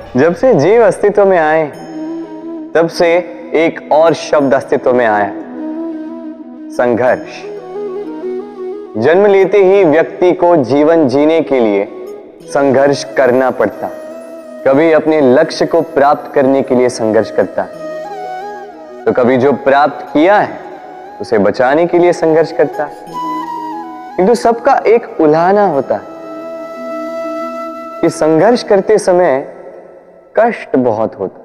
जब से जीव अस्तित्व में आए तब से एक और शब्द अस्तित्व में आया, संघर्ष। जन्म लेते ही व्यक्ति को जीवन जीने के लिए संघर्ष करना पड़ता। कभी अपने लक्ष्य को प्राप्त करने के लिए संघर्ष करता है, तो कभी जो प्राप्त किया है उसे बचाने के लिए संघर्ष करता है। किंतु सबका एक उल्हाना होता है कि संघर्ष करते समय कष्ट बहुत होता।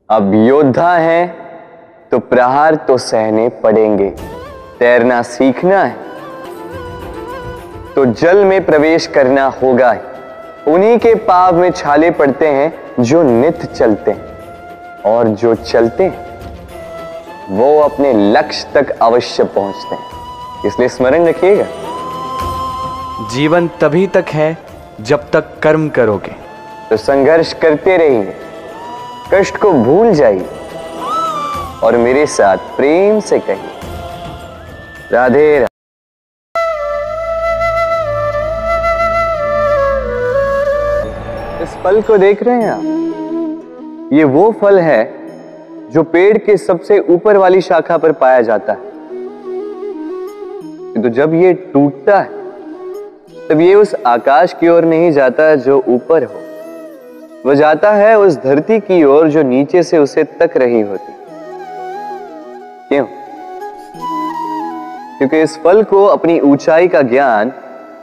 अब योद्धा है तो प्रहार तो सहने पड़ेंगे। तैरना सीखना है तो जल में प्रवेश करना होगा ही। उन्हीं के पाव में छाले पड़ते हैं जो नित्य चलते हैं, और जो चलते हैं वो अपने लक्ष्य तक अवश्य पहुंचते हैं। इसलिए स्मरण रखिएगा, जीवन तभी तक है जब तक कर्म करोगे। तो संघर्ष करते रहिए, कष्ट को भूल जाइए और मेरे साथ प्रेम से कहिए, राधे राधे। इस फल को देख रहे हैं आप? ये वो फल है जो पेड़ के सबसे ऊपर वाली शाखा पर पाया जाता है। तो जब ये टूटता है तब ये उस आकाश की ओर नहीं जाता जो ऊपर हो, वो जाता है उस धरती की ओर जो नीचे से उसे तक रही होती। क्यों? क्योंकि इस फल को अपनी ऊंचाई का ज्ञान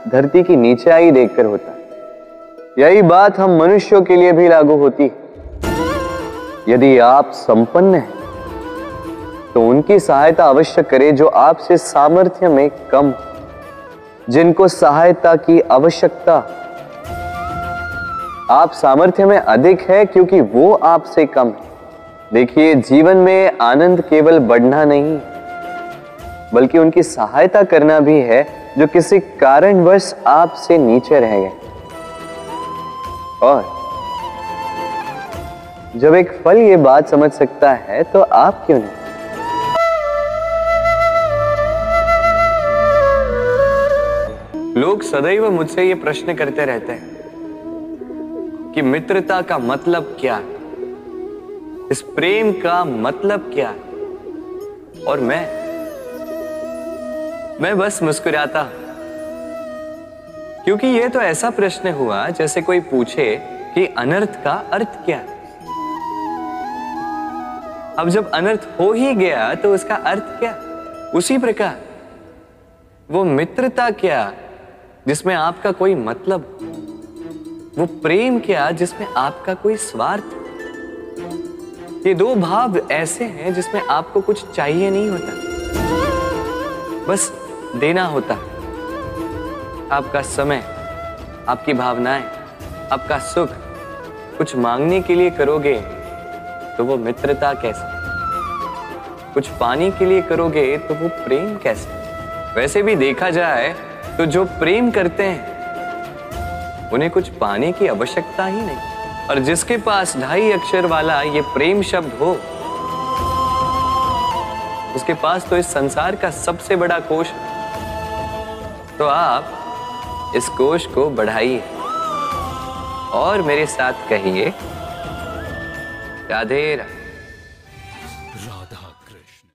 धरती की नीचाई देखकर होता है। यही बात हम मनुष्यों के लिए भी लागू होती है। यदि आप संपन्न हैं तो उनकी सहायता अवश्य करें जो आपसे सामर्थ्य में कम, जिनको सहायता की आवश्यकता। आप सामर्थ्य में अधिक है क्योंकि वो आपसे कम है। देखिए, जीवन में आनंद केवल बढ़ना नहीं बल्कि उनकी सहायता करना भी है जो किसी कारणवश आपसे नीचे रह गए। और जब एक फल ये बात समझ सकता है तो आप क्यों नहीं? लोग सदैव मुझसे ये प्रश्न करते रहते हैं कि मित्रता का मतलब क्या है, इस प्रेम का मतलब क्या है। और मैं बस मुस्कुराता हूं, क्योंकि ये तो ऐसा प्रश्न हुआ जैसे कोई पूछे कि अनर्थ का अर्थ क्या है। अब जब अनर्थ हो ही गया तो उसका अर्थ क्या? उसी प्रकार वो मित्रता क्या जिसमें आपका कोई मतलब, वो प्रेम क्या जिसमें आपका कोई स्वार्थ। ये दो भाव ऐसे हैं जिसमें आपको कुछ चाहिए नहीं होता, बस देना होता है। आपका समय, आपकी भावनाएं, आपका सुख कुछ मांगने के लिए करोगे तो वो मित्रता कैसे? कुछ पाने के लिए करोगे तो वो प्रेम कैसे? वैसे भी देखा जाए तो जो प्रेम करते हैं उन्हें कुछ पाने की आवश्यकता ही नहीं। और जिसके पास 2.5 अक्षर वाला ये प्रेम शब्द हो, उसके पास तो इस संसार का सबसे बड़ा कोश है। तो आप इस कोश को बढ़ाइए और मेरे साथ कहिए, राधे राधे।